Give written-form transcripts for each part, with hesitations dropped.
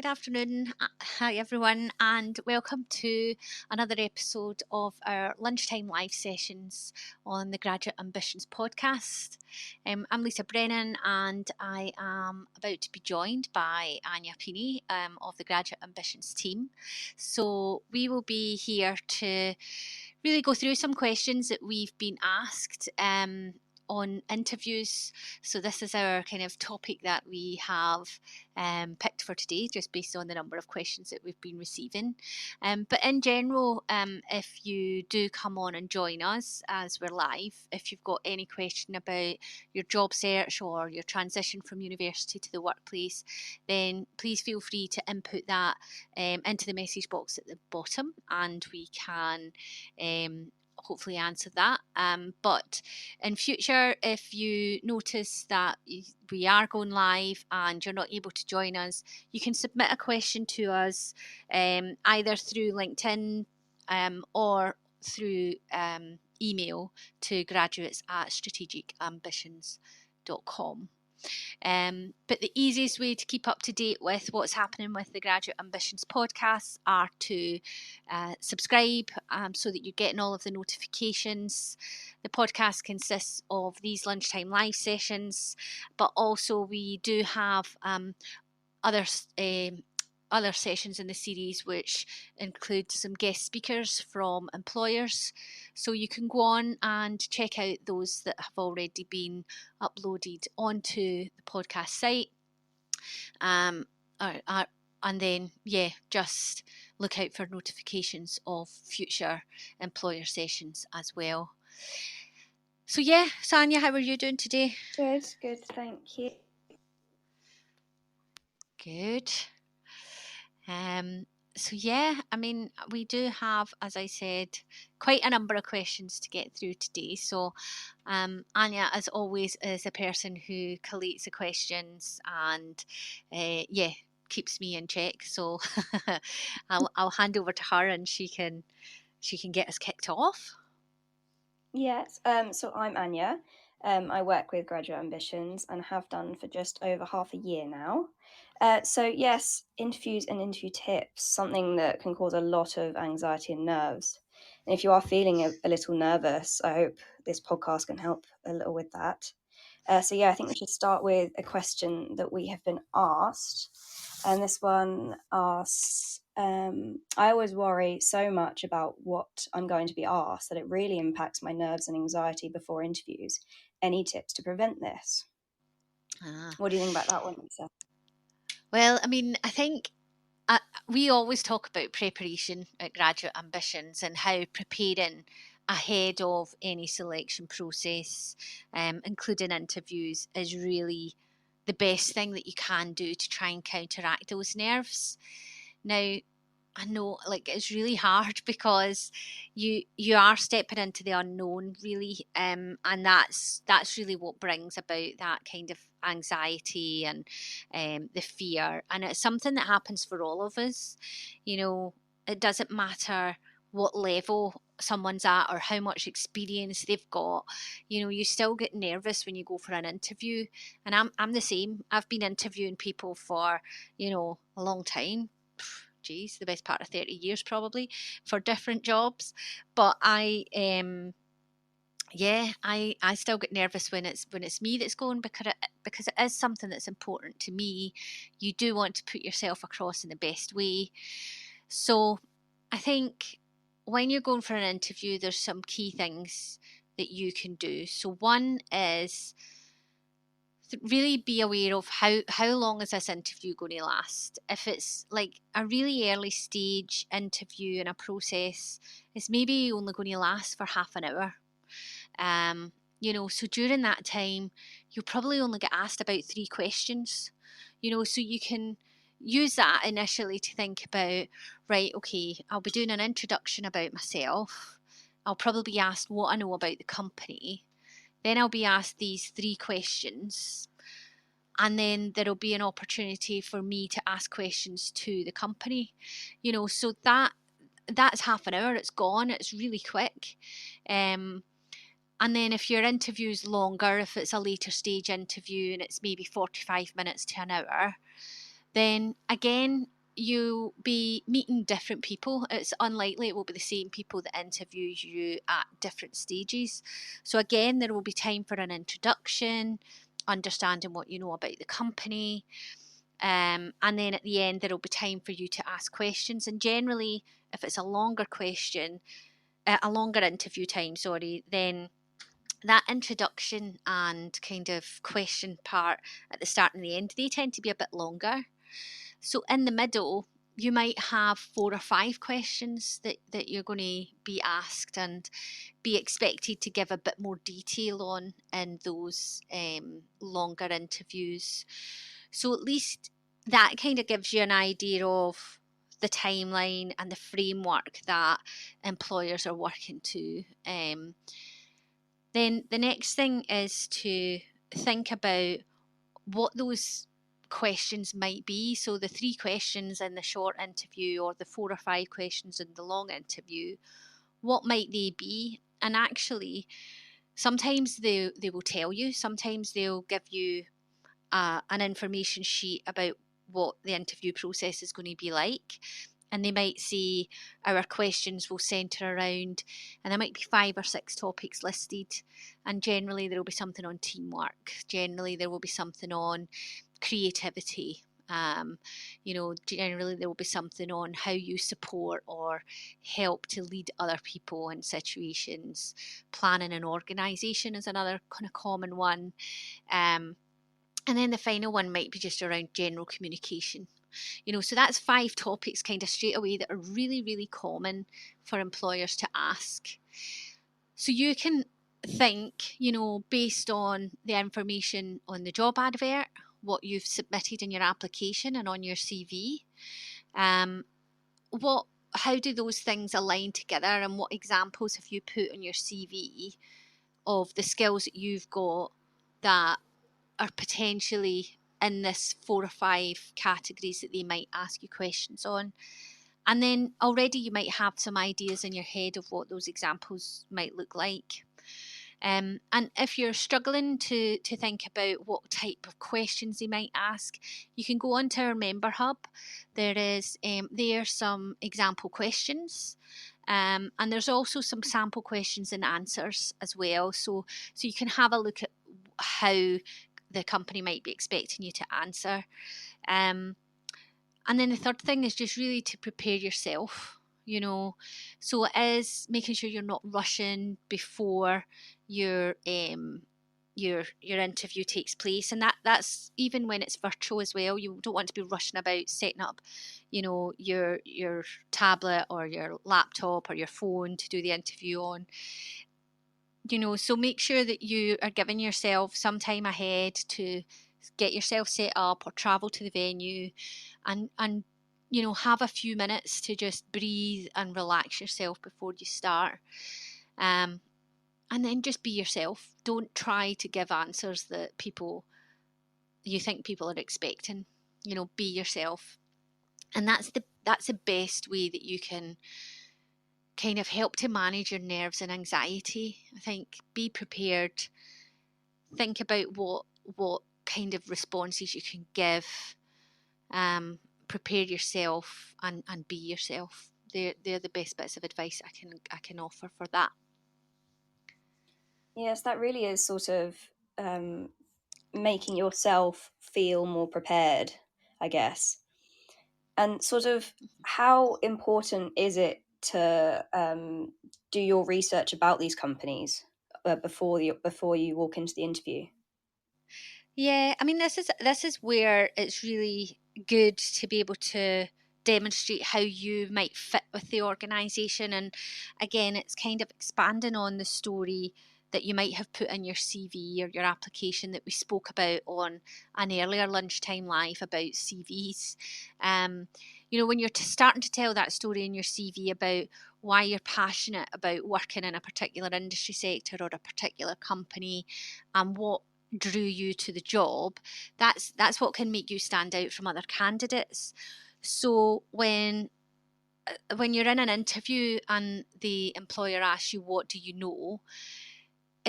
Good afternoon. Hi, everyone, and welcome to another episode of our Lunchtime live sessions on the Graduate Ambitions podcast. I'm Lisa Brennan, and I am about to be joined by Anya Pini of the Graduate Ambitions team. So, we will be here to really go through some questions that we've been asked on interviews. So this is our kind of topic that we have picked for today, just based on the number of questions that we've been receiving. But in general, if you do come on and join us as we're live, if you've got any question about your job search or your transition from university to the workplace, then please feel free to input that into the message box at the bottom, and we can hopefully answer that. But in future, if you notice that we are going live and you're not able to join us, you can submit a question to us either through LinkedIn or through email to graduates@strategicambitions.com. But the easiest way to keep up to date with what's happening with the Graduate Ambitions podcasts are to subscribe so that you're getting all of the notifications. The podcast consists of these lunchtime live sessions, but also we do have other sessions in the series which include some guest speakers from employers. So you can go on and check out those that have already been uploaded onto the podcast site. And then, just look out for notifications of future employer sessions as well. So Sanya, how are you doing today? Good, thank you. Good. We do have, as I said, quite a number of questions to get through today. So Anya, as always, is a person who collates the questions and keeps me in check. So I'll hand over to her and she can get us kicked off. Yes, so I'm Anya. I work with Graduate Ambitions and have done for just over half a year now. So yes, interviews and interview tips, something that can cause a lot of anxiety and nerves. And if you are feeling a little nervous, I hope this podcast can help a little with that. I think we should start with a question that we have been asked. And this one asks, I always worry so much about what I'm going to be asked that it really impacts my nerves and anxiety before interviews. Any tips to prevent this? What do you think about that one, Lisa? Well, I think we always talk about preparation at Graduate Ambitions and how preparing ahead of any selection process, including interviews, is really the best thing that you can do to try and counteract those nerves. Now, I know, it's really hard because you are stepping into the unknown, really, and that's really what brings about that kind of anxiety and the fear. And it's something that happens for all of us. It doesn't matter what level someone's at or how much experience they've got. You still get nervous when you go for an interview, and I'm the same. I've been interviewing people for a long time. The best part of 30 years probably, for different jobs. But I still get nervous when it's me that's going, because it is something that's important to me. You do want to put yourself across in the best way. So I think when you're going for an interview, there's some key things that you can do. So one is really be aware of how long is this interview going to last. If it's like a really early stage interview in a process, it's maybe only going to last for half an hour. So during that time, you'll probably only get asked about 3 questions. So you can use that initially to think about, right, okay, I'll be doing an introduction about myself. I'll probably be asked what I know about the company. Then I'll be asked these 3 questions, and then there'll be an opportunity for me to ask questions to the company. So that's half an hour. It's gone. It's really quick. And then if your interview's longer, if it's a later stage interview and it's maybe 45 minutes to an hour, Then again, you'll be meeting different people. It's unlikely it will be the same people that interview you at different stages. So again, there will be time for an introduction, understanding what you know about the company. And then at the end, there will be time for you to ask questions. And generally, if it's a longer question, a longer interview time, sorry, then that introduction and kind of question part at the start and the end, they tend to be a bit longer. So in the middle, you might have 4 or 5 questions that you're going to be asked and be expected to give a bit more detail on in those longer interviews. So at least that kind of gives you an idea of the timeline and the framework that employers are working to. Then the next thing is to think about what those questions might be. So the 3 questions in the short interview or the 4 or 5 questions in the long interview, what might they be? And actually, sometimes they will tell you, sometimes they'll give you an information sheet about what the interview process is going to be like. And they might say our questions will centre around, and there might be 5 or 6 topics listed. And generally, there will be something on teamwork. Generally, there will be something on creativity. Generally, there will be something on how you support or help to lead other people in situations. Planning and organisation is another kind of common one. And then the final one might be just around general communication. So that's 5 topics kind of straight away that are really, really common for employers to ask. So you can think, based on the information on the job advert, what you've submitted in your application and on your CV, how do those things align together, and what examples have you put on your CV of the skills that you've got that are potentially in this 4 or 5 categories that they might ask you questions on. And then already you might have some ideas in your head of what those examples might look like. And if you're struggling to think about what type of questions they might ask, you can go onto our member hub. There are some example questions. And there's also some sample questions and answers as well. So you can have a look at how the company might be expecting you to answer. And then the third thing is just really to prepare yourself, So it is making sure you're not rushing before your interview takes place, and that's even when it's virtual as well. You don't want to be rushing about setting up, your tablet or your laptop or your phone to do the interview on. So make sure that you are giving yourself some time ahead to get yourself set up or travel to the venue, and have a few minutes to just breathe and relax yourself before you start. And then just be yourself. Don't try to give answers that you think people are expecting. Be yourself. And that's the best way that you can kind of help to manage your nerves and anxiety. I think be prepared. Think about what kind of responses you can give. Prepare yourself and be yourself. They're the best bits of advice I can offer for that. Yes, that really is sort of making yourself feel more prepared, I guess. And sort of how important is it to do your research about these companies before you walk into the interview? Yeah, I mean, this is where it's really good to be able to demonstrate how you might fit with the organisation. And again, it's kind of expanding on the story that you might have put in your CV or your application that we spoke about on an earlier Lunchtime Live about CVs. When you're starting to tell that story in your CV about why you're passionate about working in a particular industry sector or a particular company, and what drew you to the job, that's what can make you stand out from other candidates. So when you're in an interview and the employer asks you, what do you know,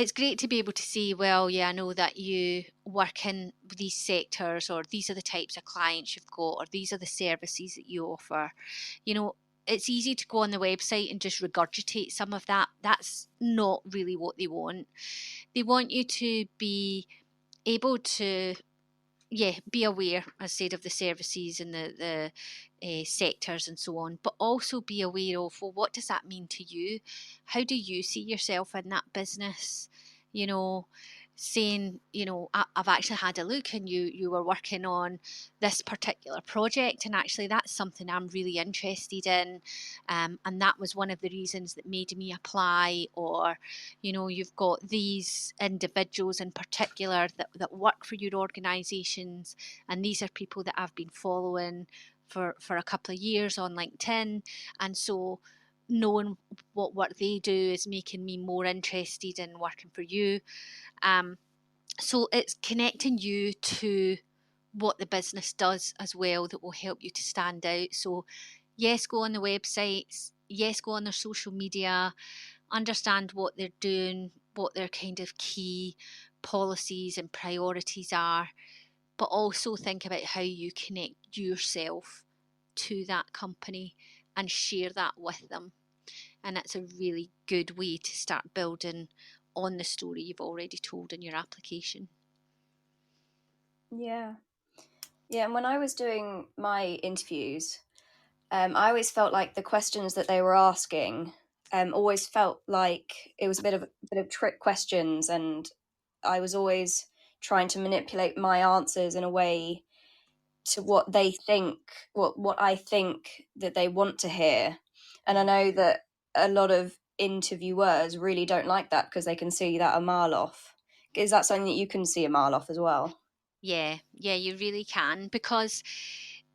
it's great to be able to say, well, yeah, I know that you work in these sectors, or these are the types of clients you've got, or these are the services that you offer. You know, it's easy to go on the website and just regurgitate some of that. That's not really what they want. They want you to be able to, yeah, be aware, as said, of the services and the sectors and so on, but also be aware of, well, what does that mean to you? How do you see yourself in that business? You know, saying, I've actually had a look, and you were working on this particular project, and actually that's something I'm really interested in, and that was one of the reasons that made me apply. Or, you've got these individuals in particular that work for your organisations, and these are people that I've been following for a couple of years on LinkedIn, and so knowing what work they do is making me more interested in working for you. So it's connecting you to what the business does as well that will help you to stand out. So yes, go on the websites, yes, go on their social media, understand what they're doing, what their kind of key policies and priorities are, but also think about how you connect yourself to that company and share that with them. And that's a really good way to start building on the story you've already told in your application. Yeah. Yeah, and when I was doing my interviews, I always felt like the questions that they were asking always felt like it was a bit of trick questions, and I was always trying to manipulate my answers in a way to what they think, what I think that they want to hear. And I know that a lot of interviewers really don't like that because they can see that a mile off. Is that something that you can see a mile off as well? Yeah, yeah, you really can, because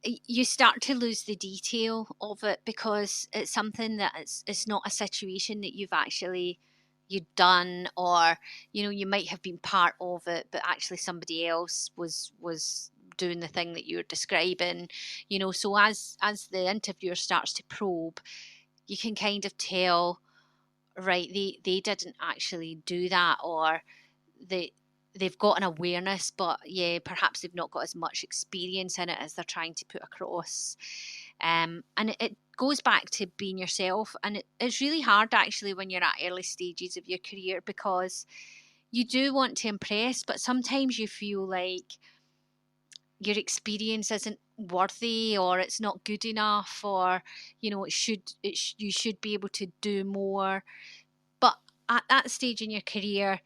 you start to lose the detail of it, because it's something that it's not a situation that you've done, or you might have been part of it, but actually somebody else was doing the thing that you're describing. So as the interviewer starts to probe, you can kind of tell, right, they didn't actually do that, or they they've got an awareness, but yeah, perhaps they've not got as much experience in it as they're trying to put across. And it goes back to being yourself, and it's really hard actually when you're at early stages of your career, because you do want to impress, but sometimes you feel like your experience isn't worthy, or it's not good enough, or you should be able to do more. But at that stage in your career,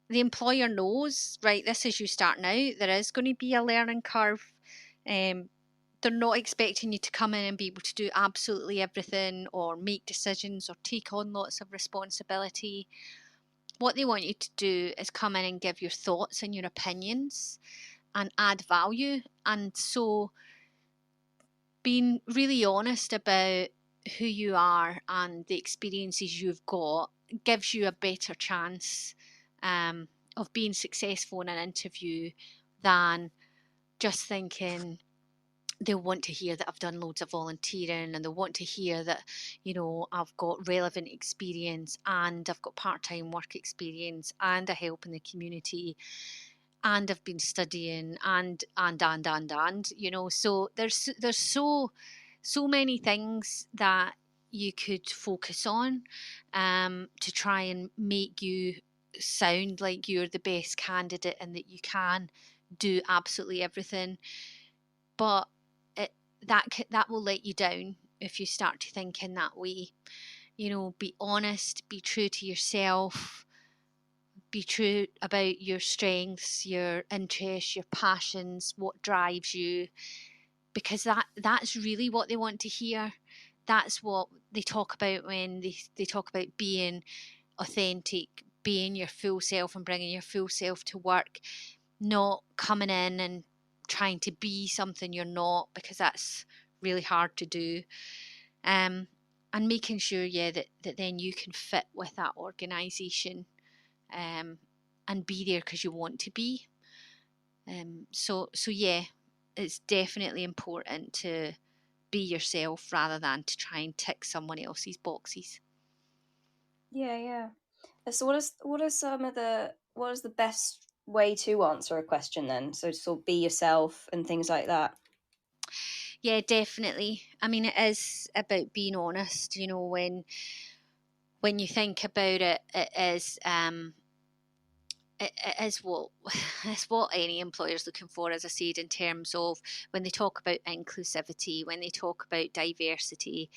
the employer knows, right, this is you starting out, there is going to be a learning curve. um, they're not expecting you to come in and be able to do absolutely everything, or make decisions, or take on lots of responsibility. What they want you to do is come in and give your thoughts and your opinions and add value. And so being really honest about who you are and the experiences you've got gives you a better chance of being successful in an interview than just thinking they'll want to hear that I've done loads of volunteering, and they'll want to hear that, I've got relevant experience, and I've got part-time work experience, and I help in the community, and I've been studying, and so there's so many things that you could focus on, to try and make you sound like you're the best candidate and that you can do absolutely everything. But it, that will let you down if you start to think in that way. Be honest, be true to yourself, be true about your strengths, your interests, your passions, what drives you, because that's really what they want to hear. That's what they talk about when they talk about being authentic, being your full self and bringing your full self to work, not coming in and trying to be something you're not, because that's really hard to do. And making sure, yeah, that then you can fit with that organization, um, and be there because you want to be. So yeah, it's definitely important to be yourself rather than to try and tick someone else's boxes. Yeah, yeah. So what is the best way to answer a question then? So sort of be yourself and things like that. Yeah, definitely. I mean, it is about being honest. When you think about it, it is what it's what any employer is looking for, as I said, in terms of when they talk about inclusivity, when they talk about diversity.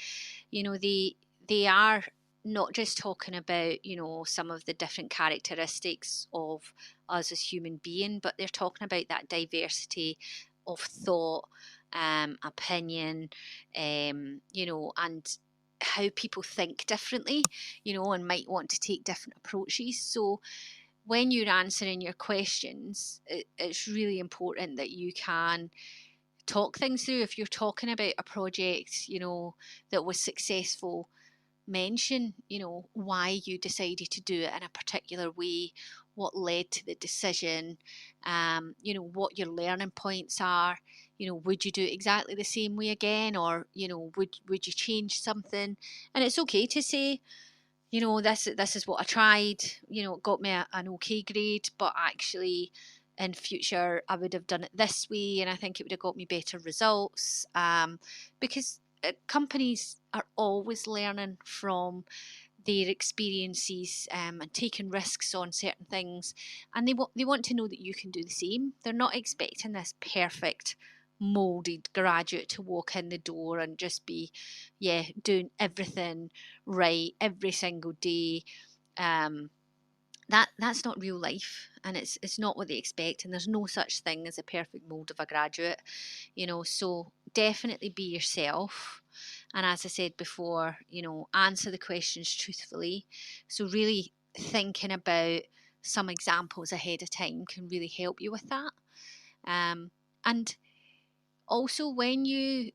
They are not just talking about some of the different characteristics of us as human being, but they're talking about that diversity of thought, opinion, and how people think differently, and might want to take different approaches. So when you're answering your questions, it's really important that you can talk things through. If you're talking about a project, that was successful, mention, why you decided to do it in a particular way, what led to the decision, what your learning points are. Would you do it exactly the same way again, or would you change something? And it's okay to say, this is what I tried, it got me an okay grade, but actually in future I would have done it this way and I think it would have got me better results. Because companies are always learning from their experiences, and taking risks on certain things, and they want to know that you can do the same. They're not expecting this perfect molded graduate to walk in the door and just be, yeah, doing everything right every single day. um that's not real life, and it's not what they expect, and there's no such thing as a perfect mold of a graduate. So definitely be yourself, and as I said before, answer the questions truthfully. So really thinking about some examples ahead of time can really help you with that. And also when you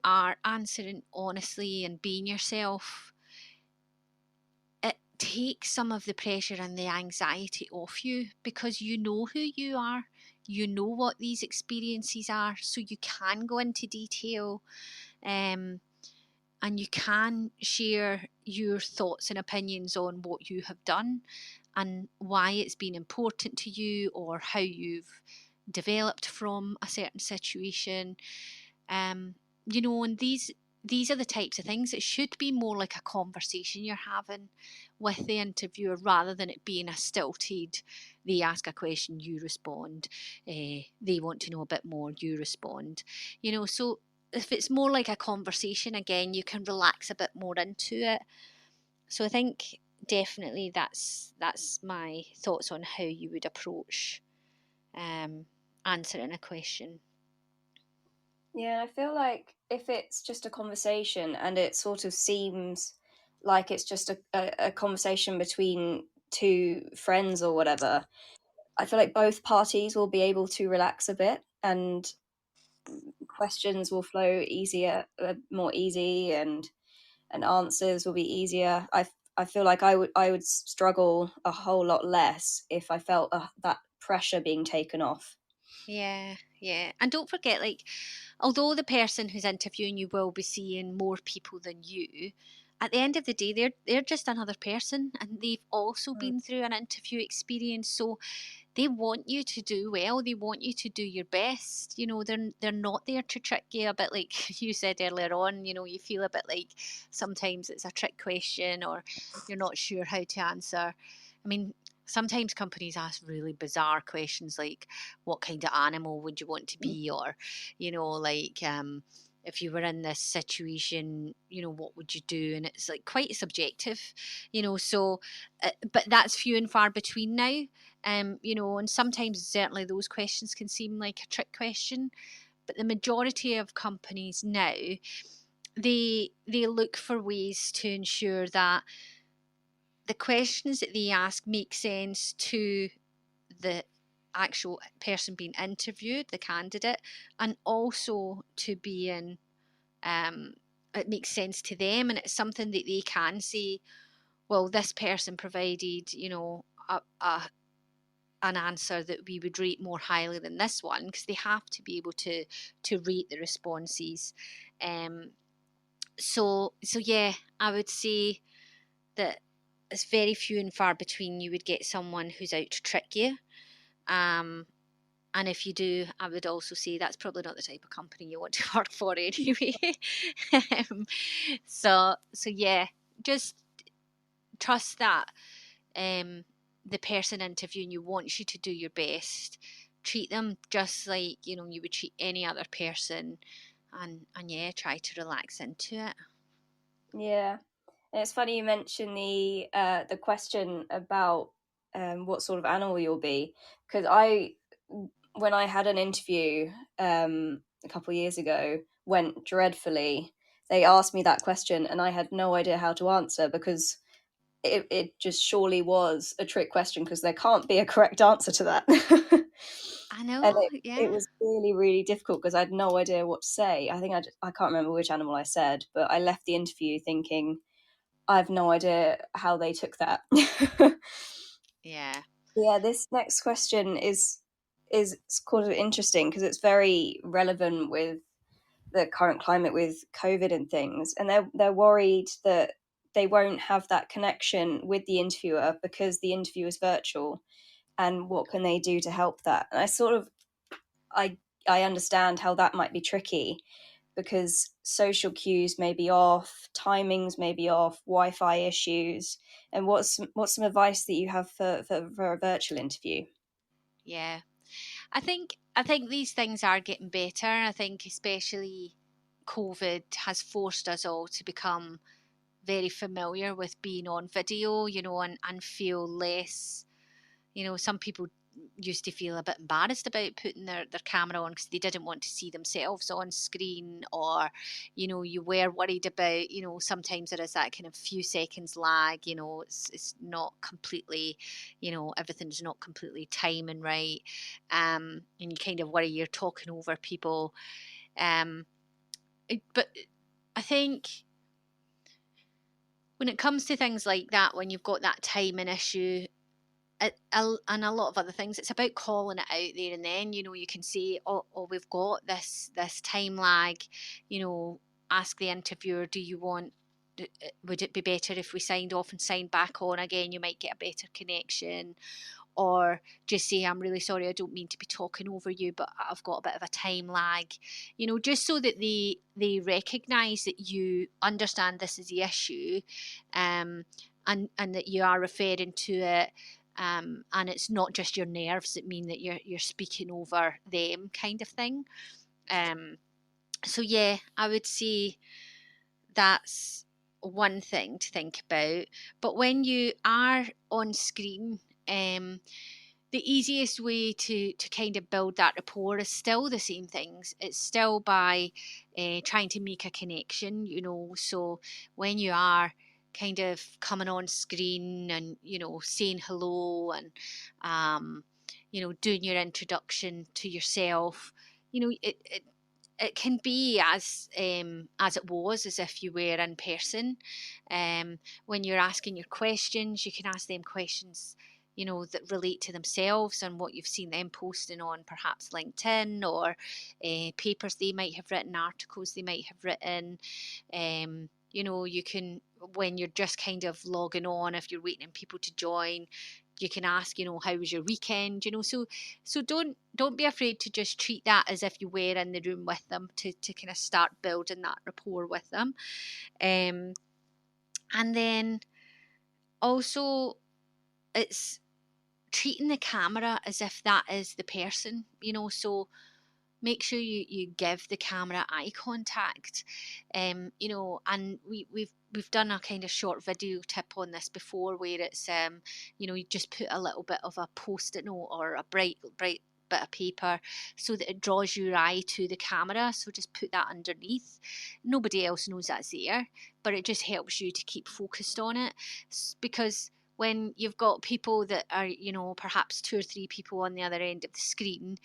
are answering honestly and being yourself, it takes some of the pressure and the anxiety off you, because you know who you are, you know what these experiences are, so you can go into detail, um, and you can share your thoughts and opinions on what you have done and why it's been important to you, or how you've developed from a certain situation. um, and these are the types of things. It should be more like a conversation you're having with the interviewer, rather than it being a stilted, they ask a question, you respond, they want to know a bit more, you respond. So if it's more like a conversation, again, you can relax a bit more into it. So I think definitely that's my thoughts on how you would approach um, answering a question. Yeah, I feel like if it's just a conversation and it sort of seems like it's just a conversation between two friends or whatever, I feel like both parties will be able to relax a bit and questions will flow easier, more easy, and answers will be easier. I feel like I would struggle a whole lot less if I felt that pressure being taken off. Yeah, yeah. And don't forget, like, although the person who's interviewing you will be seeing more people than you, at the end of the day, they're just another person, and they've also Mm. been through an interview experience. So they want you to do well. They want you to do your best. They're not there to trick you. A bit like you said earlier on. You feel a bit like sometimes it's a trick question, or you're not sure how to answer. I mean, sometimes companies ask really bizarre questions like, "What kind of animal would you want to be?" Or, like, if you were in this situation, what would you do? And it's like quite subjective, So, but that's few and far between now. And sometimes certainly those questions can seem like a trick question, but the majority of companies now, they look for ways to ensure that the questions that they ask make sense to the actual person being interviewed, the candidate, and also to being it makes sense to them, and it's something that they can say, well, this person provided, an answer that we would rate more highly than this one, because they have to be able to rate the responses. Um, so yeah, I would say that it's very few and far between you would get someone who's out to trick you. And if you do, I would also say that's probably not the type of company you want to work for anyway. So yeah, just trust that the person interviewing you wants you to do your best. Treat them just like you would treat any other person, and yeah, try to relax into it. Yeah, and it's funny you mention the question about what sort of animal you'll be, because when I had an interview a couple of years ago, went dreadfully. They asked me that question, and I had no idea how to answer because it just surely was a trick question because there can't be a correct answer to that. I And know, it yeah. was really, really difficult because I had no idea what to say. I think I can't remember which animal I said, but I left the interview thinking, I have no idea how they took that. Yeah. Yeah, this next question is kind of interesting because it's very relevant with the current climate with COVID and things, and they're worried that they won't have that connection with the interviewer because the interview is virtual, and what can they do to help that? And I I understand how that might be tricky because social cues may be off, timings may be off, Wi-Fi issues. And what's some advice that you have for a virtual interview? Yeah. I think these things are getting better. I think especially COVID has forced us all to become very familiar with being on video, and feel less, some people used to feel a bit embarrassed about putting their camera on because they didn't want to see themselves on screen, or you were worried about, sometimes there is that kind of few seconds lag, it's not completely, everything's not completely timing right, and you kind of worry you're talking over people, um but I think when it comes to things like that, when you've got that timing issue, and a lot of other things, it's about calling it out there and then. You can say, oh, we've got this time lag. Ask the interviewer, do you want? Would it be better if we signed off and signed back on again? You might get a better connection. Or just say, I'm really sorry, I don't mean to be talking over you, but I've got a bit of a time lag. Just so that they recognise that you understand this is the issue, and that you are referring to it, and it's not just your nerves that mean that you're speaking over them, kind of thing. So yeah, I would say that's one thing to think about. But when you are on screen, the easiest way to kind of build that rapport is still the same things. It's still by trying to make a connection, So when you are kind of coming on screen and, saying hello and, doing your introduction to yourself, it can be as it was, as if you were in person. When you're asking your questions, you can ask them questions, that relate to themselves and what you've seen them posting on perhaps LinkedIn, or papers they might have written, articles they might have written. You can, when you're just kind of logging on, if you're waiting on people to join, you can ask, how was your weekend? So don't be afraid to just treat that as if you were in the room with them, to kind of start building that rapport with them. And then also, it's treating the camera as if that is the person, so make sure you give the camera eye contact. And we've done a kind of short video tip on this before, where it's you just put a little bit of a post-it note or a bright bit of paper so that it draws your eye to the camera. So just put that underneath. Nobody else knows that's there, but it just helps you to keep focused on it, because when you've got people that are, perhaps two or three people on the other end of the screen,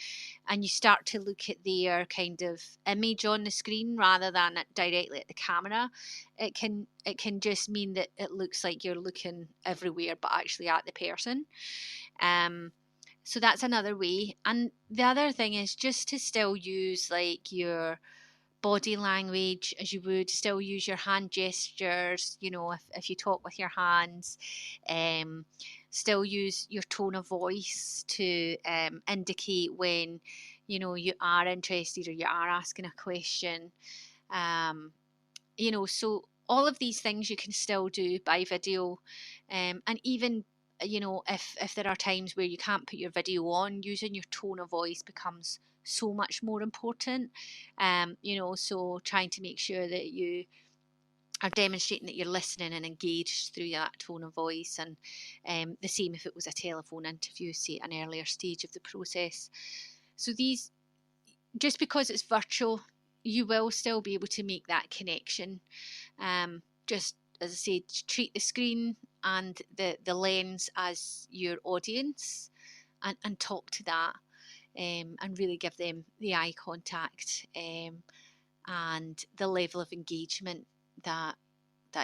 and you start to look at their kind of image on the screen rather than directly at the camera, it can just mean that it looks like you're looking everywhere but actually at the person. So that's another way. And the other thing is just to still use like your body language as you would, still use your hand gestures, if you talk with your hands, still use your tone of voice to indicate when, you are interested or you are asking a question. So all of these things you can still do by video. And even, if there are times where you can't put your video on, using your tone of voice becomes so much more important. So trying to make sure that you are demonstrating that you're listening and engaged through that tone of voice. And the same if it was a telephone interview, say at an earlier stage of the process. So these, just because it's virtual, you will still be able to make that connection. Just as I said, treat the screen and the lens as your audience, and talk to that, and really give them the eye contact, and the level of engagement that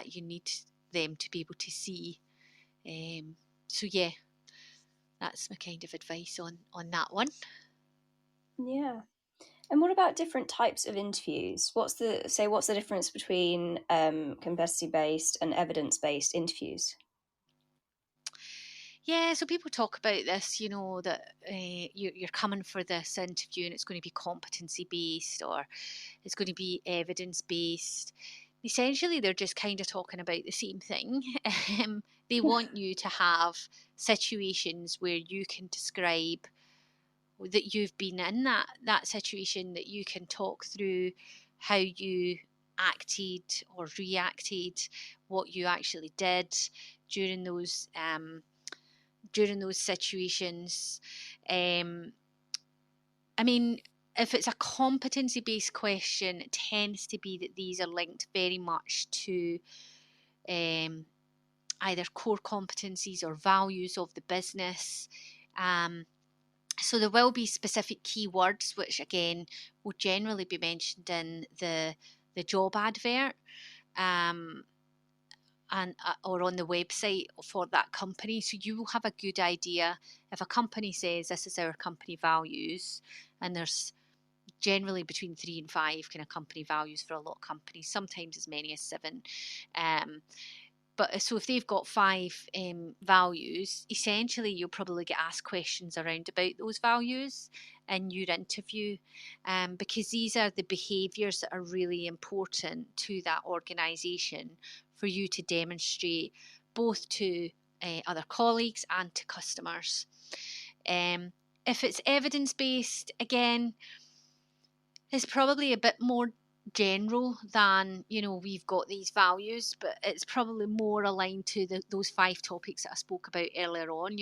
you need them to be able to see. So yeah, that's my kind of advice on that one. Yeah. And what about different types of interviews? What's the difference between competency based and evidence based interviews? Yeah, so people talk about this, that you're coming for this interview and it's going to be competency based or it's going to be evidence based. Essentially, they're just kind of talking about the same thing. They want you to have situations where you can describe that you've been in that situation, that you can talk through how you acted or reacted, what you actually did during those situations. I mean, if it's a competency based question, it tends to be that these are linked very much to um, either core competencies or values of the business. So there will be specific keywords, which again will generally be mentioned in the job advert. And or on the website for that company, so you will have a good idea if a company says this is our company values, and there's generally between 3 and 5 kind of company values for a lot of companies, sometimes as many as 7. But so if they've got 5 values, essentially you'll probably get asked questions around about those values in your interview, because these are the behaviours that are really important to that organisation for you to demonstrate both to other colleagues and to customers. If it's evidence based, again, it's probably a bit more general than, we've got these values, but it's probably more aligned to those 5 topics that I spoke about earlier on.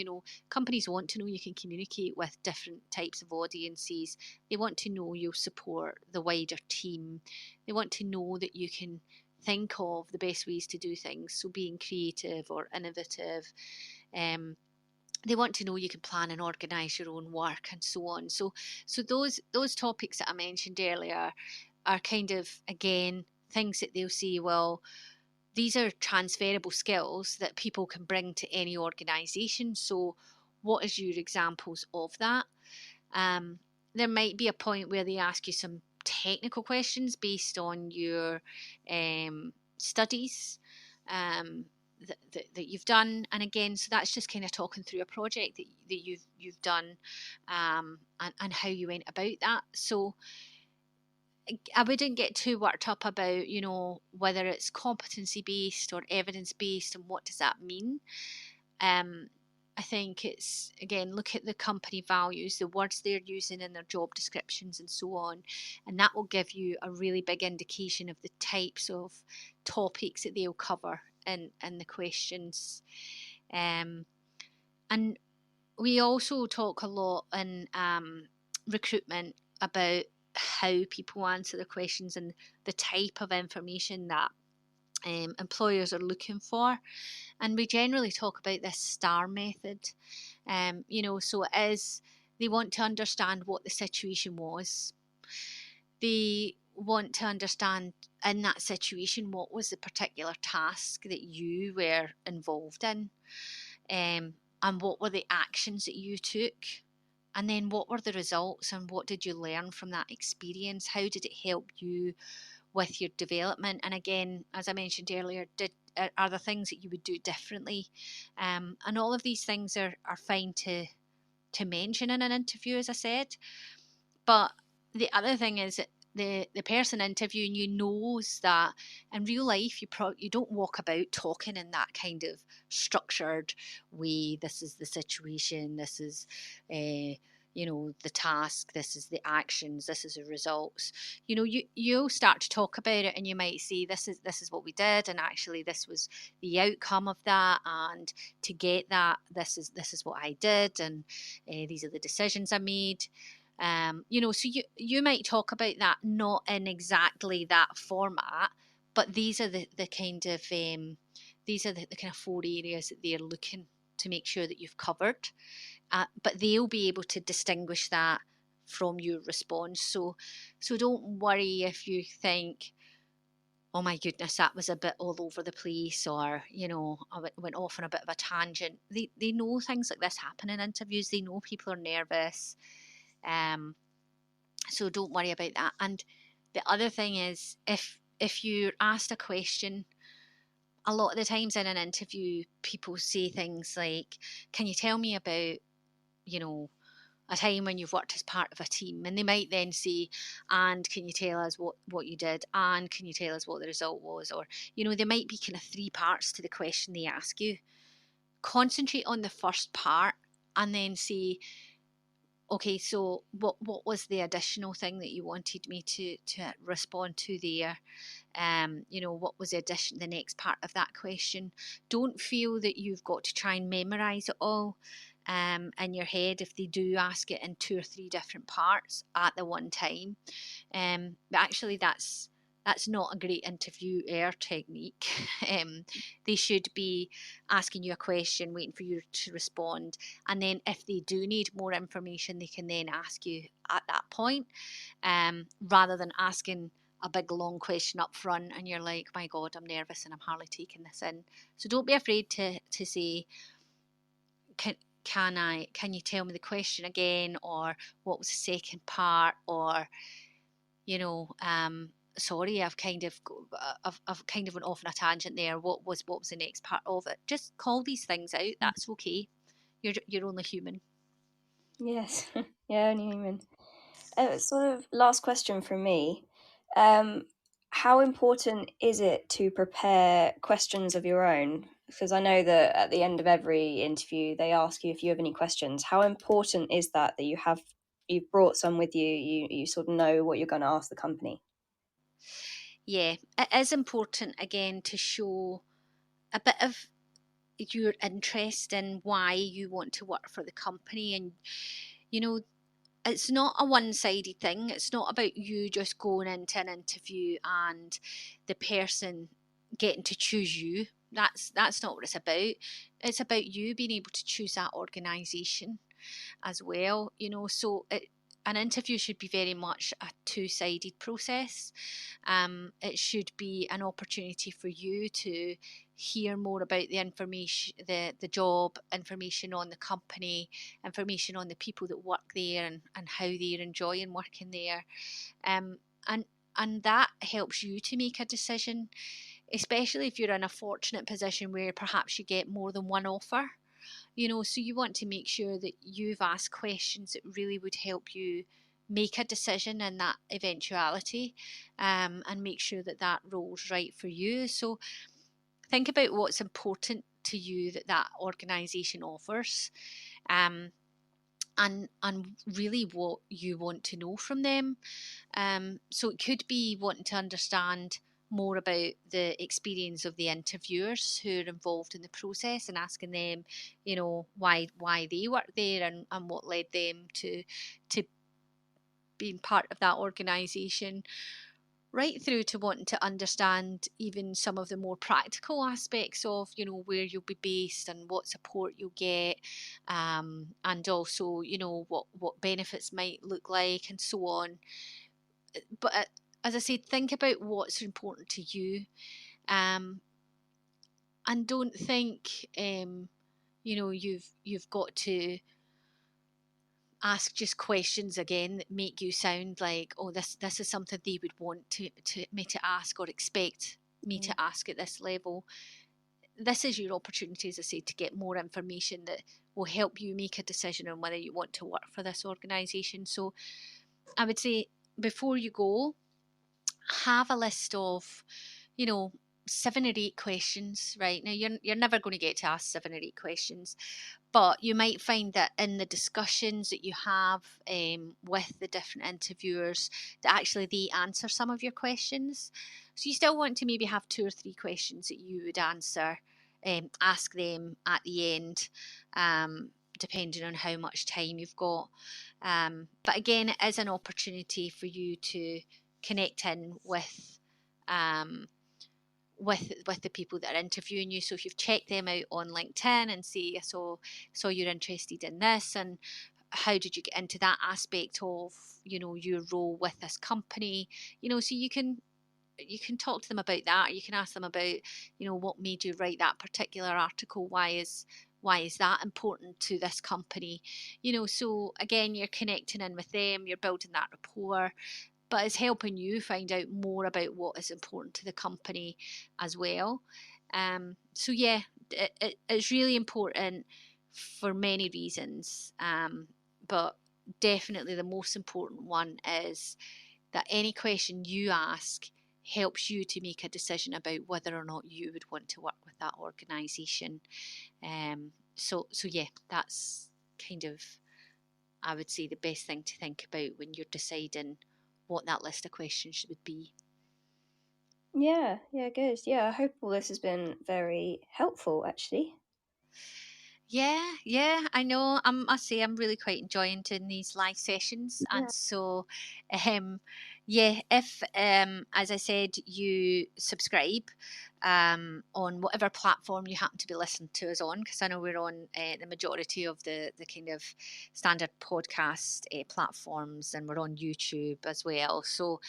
Companies want to know you can communicate with different types of audiences. They want to know you'll support the wider team. They want to know that you can think of the best ways to do things, so being creative or innovative. They want to know you can plan and organise your own work and so on. So those topics that I mentioned earlier are kind of, again, things that they'll say, well, these are transferable skills that people can bring to any organisation. So what is your examples of that? There might be a point where they ask you some technical questions based on your studies. That you've done, and again, so that's just kind of talking through a project that you've done, and how you went about that. So I wouldn't get too worked up about, whether it's competency based or evidence based and what does that mean. I think it's, again, look at the company values, the words they're using in their job descriptions and so on, and that will give you a really big indication of the types of topics that they'll cover in the questions. And we also talk a lot in recruitment about how people answer the questions and the type of information that employers are looking for. And we generally talk about this STAR method. So it is, they want to understand what the situation was. They want to understand in that situation what was the particular task that you were involved in, and what were the actions that you took And then what were the results and what did you learn from that experience? How did it help you with your development? And again, as I mentioned earlier, are there things that you would do differently? And all of these things are fine to mention in an interview, as I said. But the other thing is that the person interviewing you knows that in real life you don't walk about talking in that kind of structured way. This is the situation. This is the task. This is the actions. This is the results. You'll start to talk about it, and you might say this is what we did, and actually this was the outcome of that, and to get that, this is what I did, and these are the decisions I made. So you might talk about that not in exactly that format, but these are the kind of the kind of four areas that they're looking to make sure that you've covered. But they'll be able to distinguish that from your response. So don't worry if you think, oh my goodness, that was a bit all over the place, or I went off on a bit of a tangent. They know things like this happen in interviews. They know people are nervous. So don't worry about that. And the other thing is, if you're asked a question, a lot of the times in an interview, people say things like, can you tell me about, a time when you've worked as part of a team? And they might then say, and can you tell us what you did? And can you tell us what the result was? Or, there might be kind of three parts to the question they ask you. Concentrate on the first part and then say, okay, so what was the additional thing that you wanted me to respond to there? What was the next part of that question? Don't feel that you've got to try and memorize it all in your head if they do ask it in two or three different parts at the one time. But actually, that's not a great interviewer technique. They should be asking you a question, waiting for you to respond, and then if they do need more information, they can then ask you at that point, rather than asking a big long question up front and you're like, my God, I'm nervous and I'm hardly taking this in. So don't be afraid to say, can you tell me the question again, or what was the second part, or sorry, I've kind of went off on a tangent there. What was the next part of it? Just call these things out. That's okay. You're only human. Yes, yeah, only human. Sort of last question from me. How important is it to prepare questions of your own? Because I know that at the end of every interview, they ask you if you have any questions. How important is that you've brought some with you? You sort of know what you're going to ask the company. Yeah, it is important again to show a bit of your interest in why you want to work for the company. And it's not a one-sided thing. It's not about you just going into an interview and the person getting to choose you. That's not what it's about. It's about you being able to choose that organization as well. An interview should be very much a two-sided process. It should be an opportunity for you to hear more about the information, the job, information on the company, information on the people that work there, and how they're enjoying working there. Um, and and that helps you to make a decision, especially if you're in a fortunate position where perhaps you get more than one offer. So you want to make sure that you've asked questions that really would help you make a decision in that eventuality, and make sure that that role's right for you. So think about what's important to you that organisation offers, um, and really what you want to know from them. So it could be wanting to understand more about the experience of the interviewers who are involved in the process, and asking them, why they work there, and what led them to being part of that organisation, right through to wanting to understand even some of the more practical aspects of, where you'll be based and what support you'll get, and also, what benefits might look like, and so on. But as I said, think about what's important to you, um, and don't think, you've got to ask just questions again that make you sound like, oh, this is something they would want to me to ask or expect me to ask at this level. This is your opportunity, as I say, to get more information that will help you make a decision on whether you want to work for this organisation. So I would say before you go, have a list of, you know, 7 or 8 questions. Right now, you're never going to get to ask 7 or 8 questions, but you might find that in the discussions that you have with the different interviewers, that actually they answer some of your questions. So you still want to maybe have 2 or 3 questions that you would answer, ask them at the end, depending on how much time you've got. But again, it is an opportunity for you to connect in um, with the people that are interviewing you. So if you've checked them out on LinkedIn and say, I saw you're interested in this, and how did you get into that aspect of, you know, your role with this company, you know, so you can talk to them about that. You can ask them about, you know, what made you write that particular article. Why is that important to this company? You know, so again, you're connecting in with them, you're building that rapport, but it's helping you find out more about what is important to the company as well. So yeah, it's really important for many reasons, but definitely the most important one is that any question you ask helps you to make a decision about whether or not you would want to work with that organisation. So yeah, that's kind of, I would say, the best thing to think about when you're deciding what that list of questions would be. Yeah, yeah, good. Yeah, I hope all this has been very helpful, actually. Yeah, I know. I must say, I'm really quite enjoying doing these live sessions, Yeah, and so, um, yeah, if as I said, you subscribe, on whatever platform you happen to be listening to us on, because I know we're on the majority of the kind of standard podcast platforms, and we're on YouTube as well. So,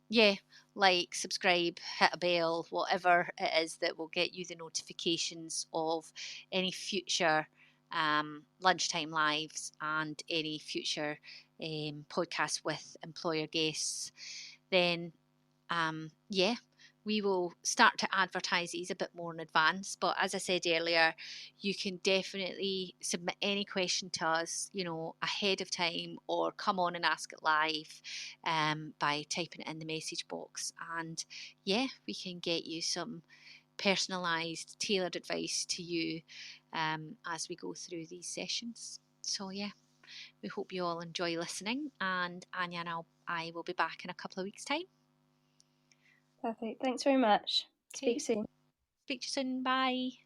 yeah, like, subscribe, hit a bell, whatever it is that will get you the notifications of any future lunchtime lives and any future podcasts with employer guests. Then, yeah, we will start to advertise these a bit more in advance. But as I said earlier, you can definitely submit any question to us, you know, ahead of time, or come on and ask it live, by typing it in the message box. And yeah, we can get you some personalised, tailored advice to you, as we go through these sessions. So yeah, we hope you all enjoy listening, and Anya and I will be back in a couple of weeks' time. perfect. Thanks very much. Okay, Speak soon. speak to you soon. Bye.